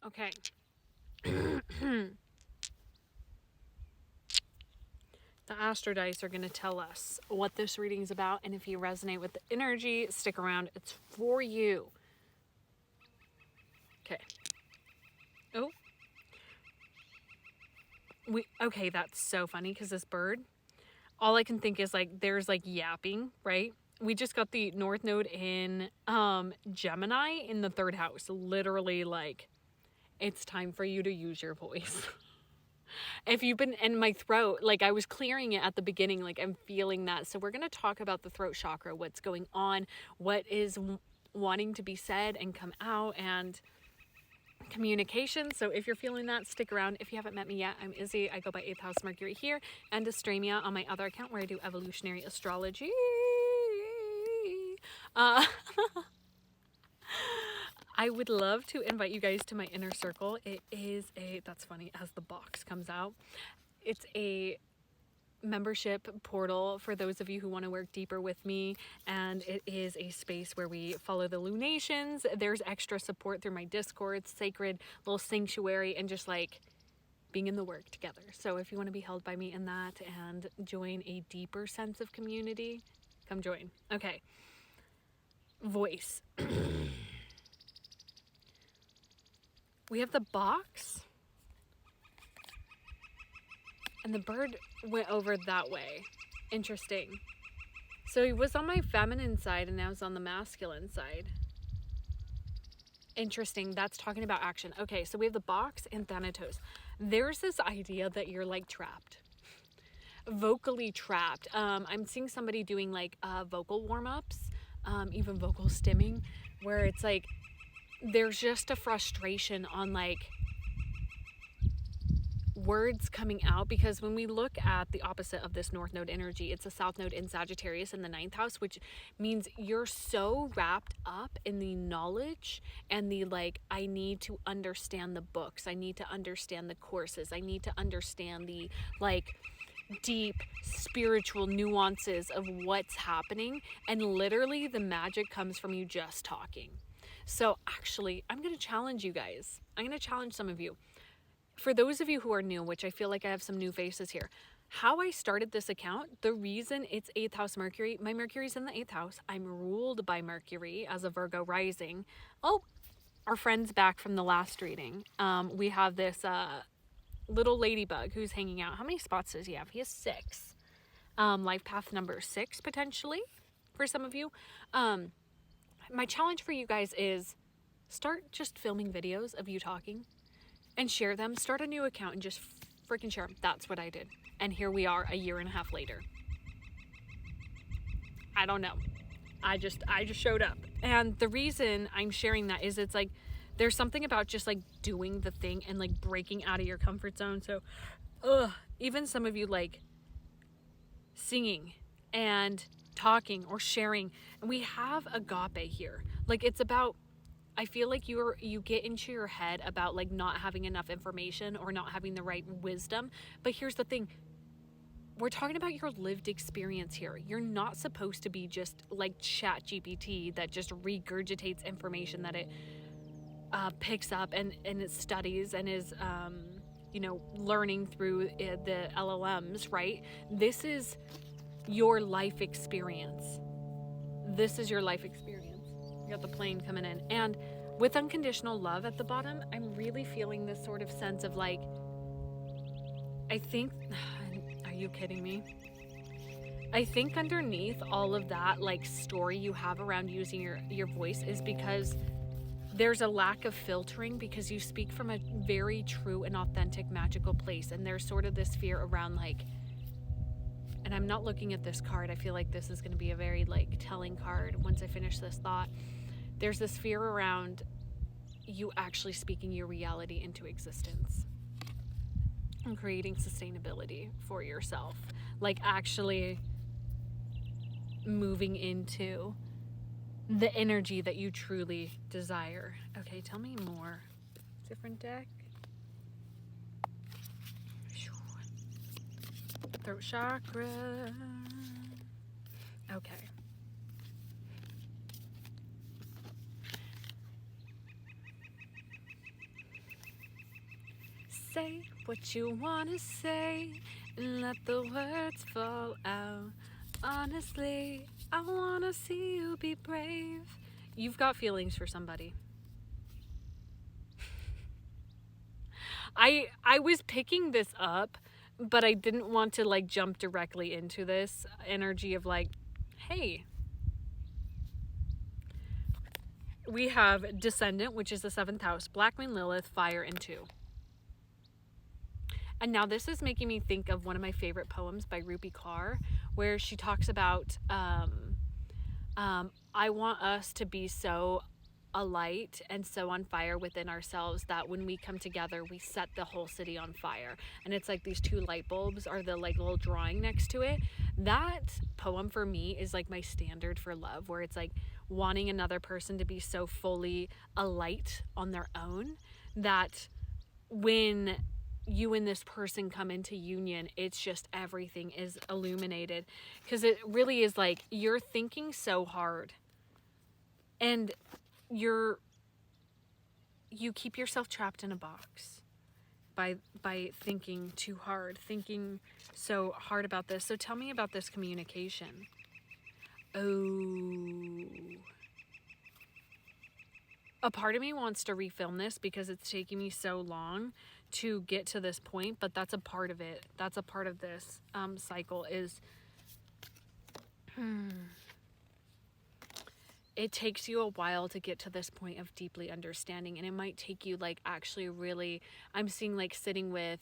Okay. The Astro Dice are going to tell us what this reading is about, and if you resonate with the energy, stick around. It's for you. Okay. Oh. Okay, that's so funny because this bird, all I can think is like there's like yapping, right? We just got the North Node in Gemini in the 3rd house. Literally, like, it's time for you to use your voice. If you've been in my throat, like I was clearing it at the beginning, like I'm feeling that. So we're going to talk about the throat chakra, what's going on, what is wanting to be said and come out, and communication. So if you're feeling that, stick around. If you haven't met me yet, I'm Izzy. I go by 8th House Mercury here, and Astremia on my other account where I do evolutionary astrology. I would love to invite you guys to my inner circle. It is that's funny, as the box comes out, it's a membership portal for those of you who want to work deeper with me, and it is a space where we follow the lunations. There's extra support through my Discord, sacred little sanctuary, and just like being in the work together. So if you want to be held by me in that and join a deeper sense of community, come join. Okay. Voice. We have the box, and the bird went over that way. Interesting. So he was on my feminine side, and now he's on the masculine side. Interesting. That's talking about action. Okay, so we have the box and Thanatos. There's this idea that you're like trapped. Vocally trapped. I'm seeing somebody doing like vocal warm-ups, even vocal stimming, where it's like there's just a frustration on like words coming out, because when we look at the opposite of this North Node energy, it's a South Node in Sagittarius in the 9th house, which means you're so wrapped up in the knowledge and the like, I need to understand the books, I need to understand the courses, I need to understand the like deep spiritual nuances of what's happening, and literally the magic comes from you just talking. So actually, I'm going to challenge you guys. I'm going to challenge some of you. For those of you who are new, which I feel like I have some new faces here, how I started this account, the reason it's 8th house Mercury, my Mercury's in the 8th house. I'm ruled by Mercury as a Virgo rising. Oh, our friend's back from the last reading. We have this little ladybug who's hanging out. How many spots does he have? He has 6. Life path number 6, potentially, for some of you. My challenge for you guys is start just filming videos of you talking and share them. Start a new account and just freaking share them. That's what I did. And here we are a year and a half later. I don't know. I just showed up. And the reason I'm sharing that is it's like there's something about just like doing the thing and like breaking out of your comfort zone. So even some of you like singing and talking or sharing, and we have agape here. Like it's about, I feel like you get into your head about like not having enough information or not having the right wisdom. But here's the thing. We're talking about your lived experience here. You're not supposed to be just like ChatGPT that just regurgitates information that it picks up and it studies and is, learning through the LLMs, right? This is your life experience. This is your life experience. You got the plane coming in. And with unconditional love at the bottom, I'm really feeling this sort of sense of like, I think, are you kidding me? I think underneath all of that like story you have around using your voice is because there's a lack of filtering, because you speak from a very true and authentic magical place. And there's sort of this fear around like, and I'm not looking at this card, I feel like this is going to be a very like telling card once I finish this thought. There's this fear around you actually speaking your reality into existence and creating sustainability for yourself. Like actually moving into the energy that you truly desire. Okay, tell me more. Different deck. Throat chakra. Okay. say what you wanna say and let the words fall out. Honestly, I wanna see you be brave. You've got feelings for somebody. I was picking this up, but I didn't want to like jump directly into this energy of like, hey, we have Descendant, which is the 7th house, Black Moon, Lilith, Fire, and 2. And now this is making me think of one of my favorite poems by Rupi Kaur, where she talks about, I want us to be so alight and so on fire within ourselves that when we come together, we set the whole city on fire. And it's like these 2 light bulbs are the like little drawing next to it. That poem for me is like my standard for love, where it's like wanting another person to be so fully alight on their own that when you and this person come into union, it's just everything is illuminated, because it really is like you're thinking so hard and you keep yourself trapped in a box by thinking too hard, thinking so hard about this. So tell me about this communication. Oh, a part of me wants to refilm this because it's taking me so long to get to this point, but that's a part of it. That's a part of this cycle is it takes you a while to get to this point of deeply understanding, and it might take you like actually really, I'm seeing like sitting with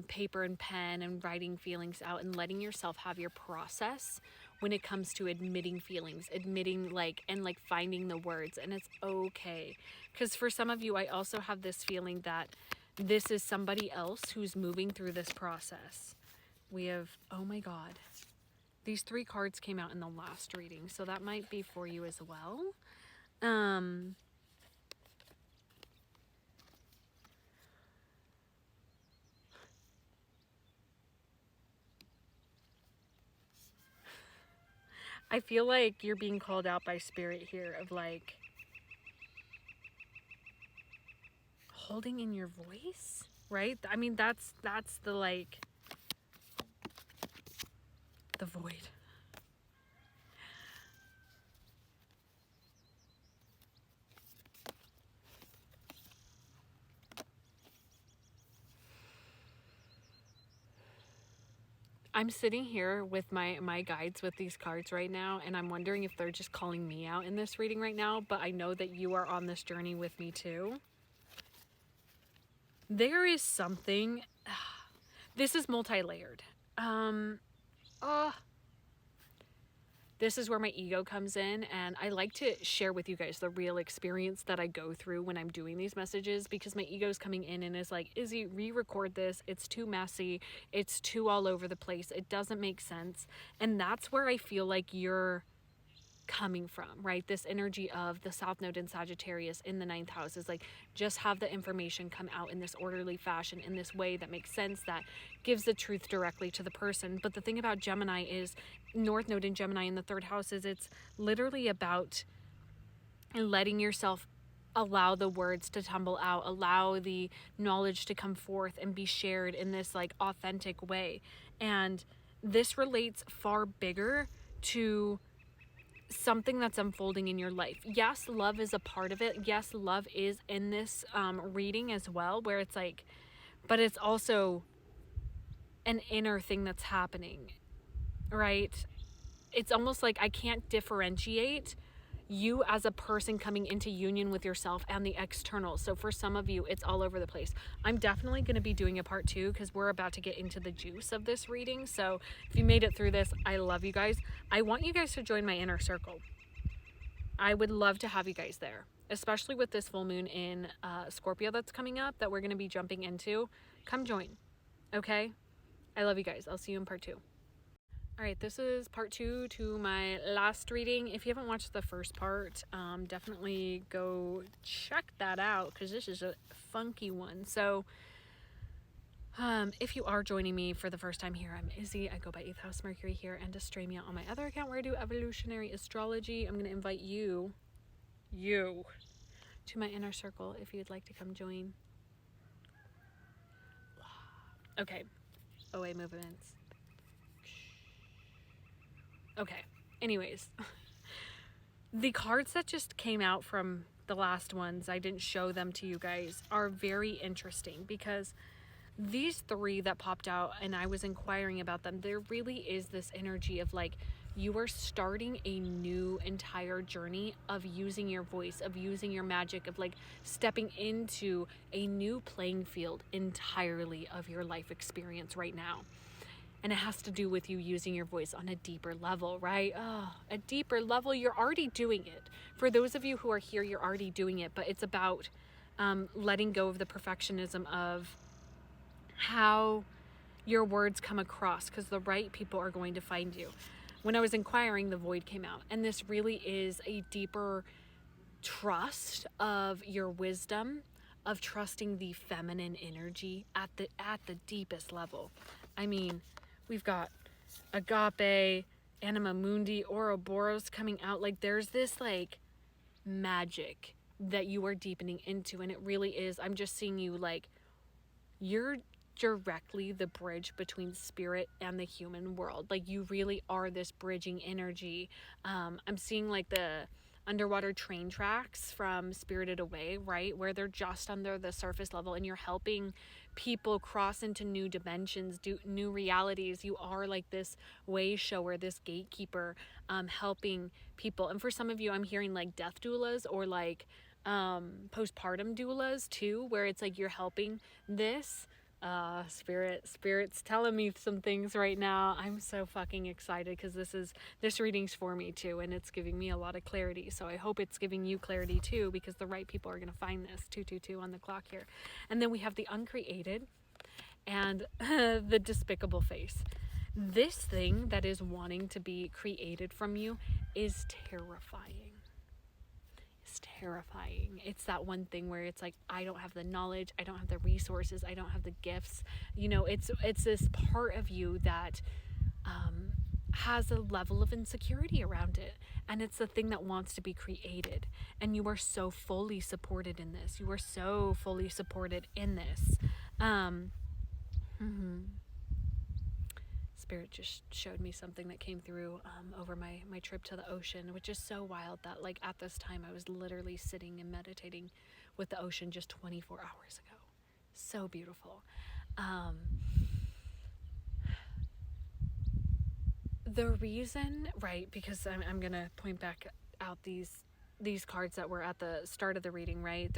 paper and pen and writing feelings out and letting yourself have your process when it comes to admitting feelings, admitting like, and like finding the words. And it's okay, because for some of you, I also have this feeling that this is somebody else who's moving through this process. We have, oh my God, these 3 cards came out in the last reading, so that might be for you as well. I feel like you're being called out by spirit here of like holding in your voice, right? I mean, that's the like the void. I'm sitting here with my guides with these cards right now, and I'm wondering if they're just calling me out in this reading right now, but I know that you are on this journey with me too. There is something, this is multi-layered. This is where my ego comes in, and I like to share with you guys the real experience that I go through when I'm doing these messages, because my ego's coming in and is like, Izzy, re-record this. It's too messy. It's too all over the place. It doesn't make sense. And that's where I feel like you're coming from, right? This energy of the South Node in Sagittarius in the 9th house is like, just have the information come out in this orderly fashion, in this way that makes sense, that gives the truth directly to the person. But the thing about Gemini is, North Node in Gemini in the 3rd house is it's literally about letting yourself allow the words to tumble out, allow the knowledge to come forth and be shared in this like authentic way. And this relates far bigger to something that's unfolding in your life. Yes, love is a part of it. Yes, love is in this reading as well, where it's like, but it's also an inner thing that's happening, right? It's almost like I can't differentiate you as a person coming into union with yourself and the external. So for some of you, it's all over the place. I'm definitely going to be doing a part 2 because we're about to get into the juice of this reading. So if you made it through this, I love you guys. I want you guys to join my inner circle. I would love to have you guys there, especially with this full moon in Scorpio that's coming up that we're going to be jumping into. Come join. Okay? I love you guys. I'll see you in part 2. All right, this is part 2 to my last reading. If you haven't watched the first part, definitely go check that out because this is a funky one. So if you are joining me for the first time here, I'm Izzy. I go by 8th House Mercury here, and Astrology on my other account where I do evolutionary astrology. I'm going to invite you to my inner circle if you'd like to come join. Okay. OA movements. Okay. Anyways, the cards that just came out from the last ones, I didn't show them to you guys, are very interesting because these three that popped out and I was inquiring about them, there really is this energy of like, you are starting a new entire journey of using your voice, of using your magic, of like stepping into a new playing field entirely of your life experience right now. And it has to do with you using your voice on a deeper level, right? Oh, a deeper level. You're already doing it. For those of you who are here, you're already doing it. But it's about letting go of the perfectionism of how your words come across, because the right people are going to find you. When I was inquiring, the void came out. And this really is a deeper trust of your wisdom, of trusting the feminine energy at the deepest level. I mean, we've got agape, anima mundi, ouroboros coming out. Like there's this like magic that you are deepening into, and it really is. I'm just seeing you like you're directly the bridge between spirit and the human world. Like you really are this bridging energy. I'm seeing like the underwater train tracks from Spirited Away, right, where they're just under the surface level and you're helping people cross into new dimensions, do new realities. You are like this way shower, this gatekeeper, helping people. And for some of you, I'm hearing like death doulas or like postpartum doulas too, where it's like you're helping this spirit's telling me some things right now. I'm so fucking excited because this reading's for me too, and it's giving me a lot of clarity. So I hope it's giving you clarity too, because the right people are going to find this. 222 on the clock here. And then we have the uncreated and the despicable face. This thing that is wanting to be created from you is terrifying. Terrifying. It's that one thing where it's like, I don't have the knowledge, I don't have the resources, I don't have the gifts. You know, it's this part of you that has a level of insecurity around it, and it's the thing that wants to be created. And you are so fully supported in this. You are so fully supported in this. Spirit just showed me something that came through over my trip to the ocean, which is so wild that like at this time I was literally sitting and meditating with the ocean just 24 hours ago. So beautiful. The reason, right, because I'm gonna point back out these cards that were at the start of the reading, right?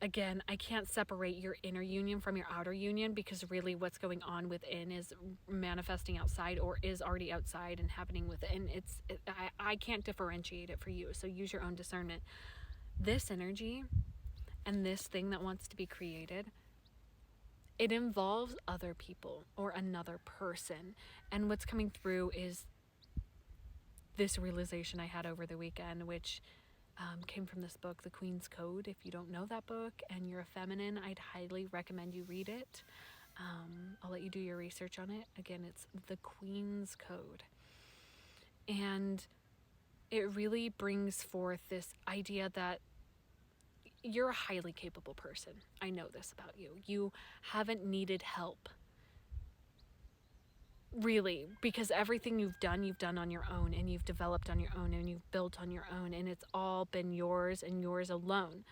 Again, I can't separate your inner union from your outer union, because really what's going on within is manifesting outside, or is already outside and happening within. I can't differentiate it for you, so use your own discernment. This energy and this thing that wants to be created, it involves other people or another person. And what's coming through is this realization I had over the weekend, which came from this book, The Queen's Code. If you don't know that book and you're a feminine, I'd highly recommend you read it. I'll let you do your research on it. Again, it's The Queen's Code. And it really brings forth this idea that you're a highly capable person. I know this about you. You haven't needed help, really, because everything you've done on your own, and you've developed on your own, and you've built on your own, and it's all been yours and yours alone.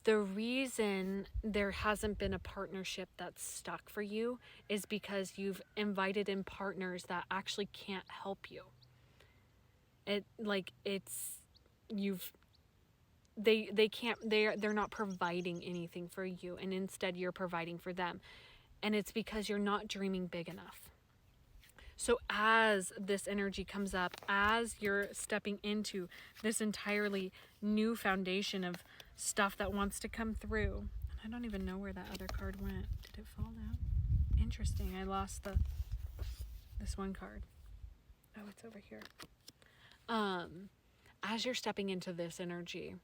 The reason there hasn't been a partnership that's stuck for you is because you've invited in partners that actually can't help you. They're not providing anything for you, and instead you're providing for them. And it's because you're not dreaming big enough. So as this energy comes up, as you're stepping into this entirely new foundation of stuff that wants to come through, I don't even know where that other card went. Did it fall down? Interesting. I lost this one card. Oh, it's over here. As you're stepping into this energy,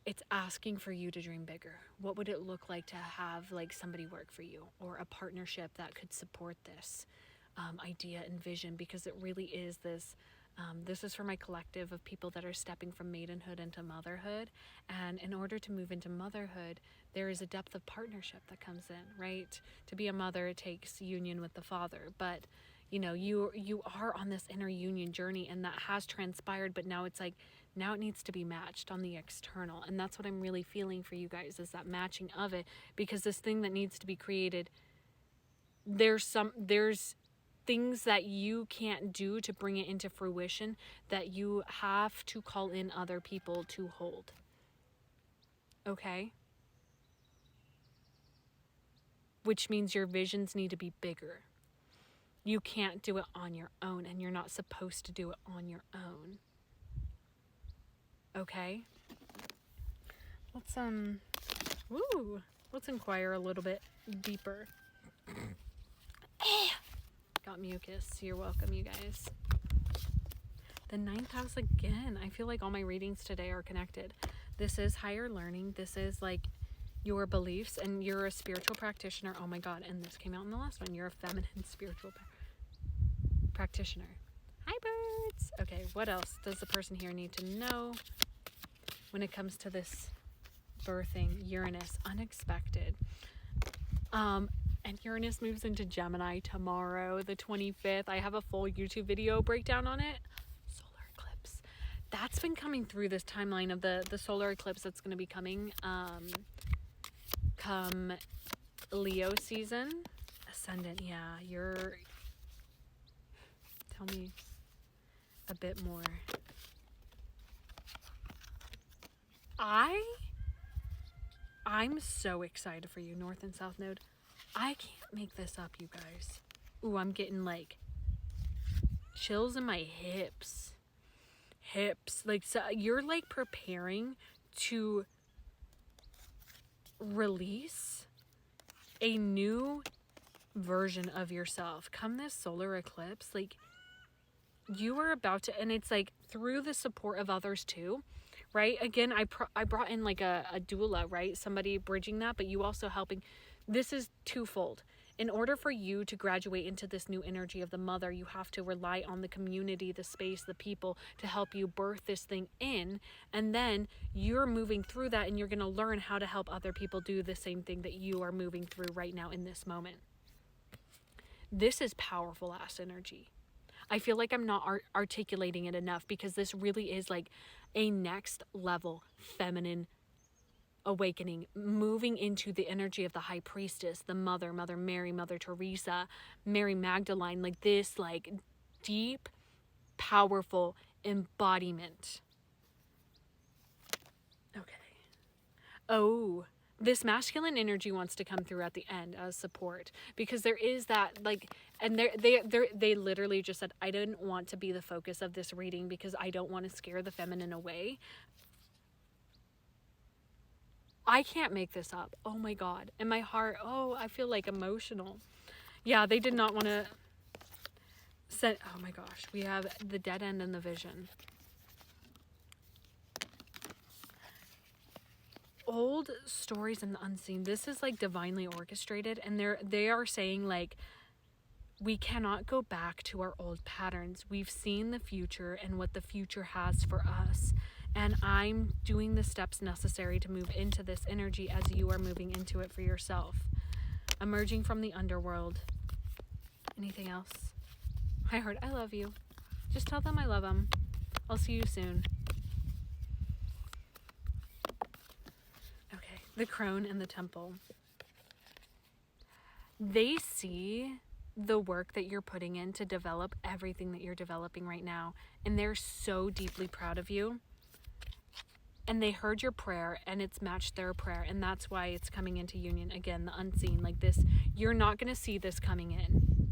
it's asking for you to dream bigger. What would it look like to have like somebody work for you, or a partnership that could support this idea and vision? Because it really is this This is for my collective of people that are stepping from maidenhood into motherhood. And in order to move into motherhood, there is a depth of partnership that comes in, right? To be a mother, it takes union with the father. But, you know, you are on this inner union journey, and that has transpired. But now it's like, now it needs to be matched on the external. And that's what I'm really feeling for you guys, is that matching of it. Because this thing that needs to be created, there's things that you can't do to bring it into fruition, that you have to call in other people to hold. Okay? Which means your visions need to be bigger. You can't do it on your own, and you're not supposed to do it on your own. Okay? Let's inquire a little bit deeper. Got mucus. You're welcome, you guys. The 9th house again. I feel like all my readings today are connected. This is higher learning. This is like your beliefs, and you're a spiritual practitioner. Oh my God. And this came out in the last one. You're a feminine spiritual practitioner. Hi, birds. Okay, what else does the person here need to know when it comes to this birthing? Uranus, unexpected. And Uranus moves into Gemini tomorrow, the 25th. I have a full YouTube video breakdown on it. Solar eclipse. That's been coming through this timeline of the solar eclipse that's going to be coming come Leo season. Ascendant, yeah. Tell me a bit more. I'm so excited for you, North and South Node. I can't make this up, you guys. Ooh, I'm getting like chills in my hips. Like, so you're like preparing to release a new version of yourself. Come this solar eclipse, like you are about to, and it's like through the support of others too. Right? Again, I brought in like a doula, right? Somebody bridging that, but you also helping. This is twofold. In order for you to graduate into this new energy of the mother, you have to rely on the community, the space, the people to help you birth this thing in. And then you're moving through that, and you're going to learn how to help other people do the same thing that you are moving through right now in this moment. This is powerful ass energy. I feel like I'm not articulating it enough, because this really is like a next level feminine awakening, moving into the energy of the high priestess, the mother Mary, Mother Teresa, Mary Magdalene, like this like deep, powerful embodiment. Okay. Oh, this masculine energy wants to come through at the end as support, because there is that like, and they literally just said, I didn't want to be the focus of this reading because I don't want to scare the feminine away. I can't make this up. Oh my God. And my heart, I feel like emotional. Yeah, they did not want to send, oh my gosh, we have the dead end and the vision. Old stories and the unseen. This is like divinely orchestrated, and they are saying like, we cannot go back to our old patterns. We've seen the future and what the future has for us. And I'm doing the steps necessary to move into this energy as you are moving into it for yourself. Emerging from the underworld. Anything else? Hi, Heart, I love you. Just tell them I love them. I'll see you soon. Okay, the crone and the temple. They see the work that you're putting in to develop everything that you're developing right now. And they're so deeply proud of you. And they heard your prayer, and it's matched their prayer. And that's why it's coming into union. Again, the unseen, like this, you're not going to see this coming in.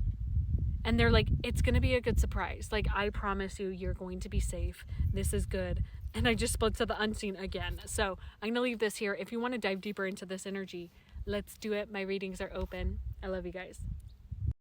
And they're like, it's going to be a good surprise. Like, I promise you, you're going to be safe. This is good. And I just spoke to the unseen again. So I'm going to leave this here. If you want to dive deeper into this energy, let's do it. My readings are open. I love you guys.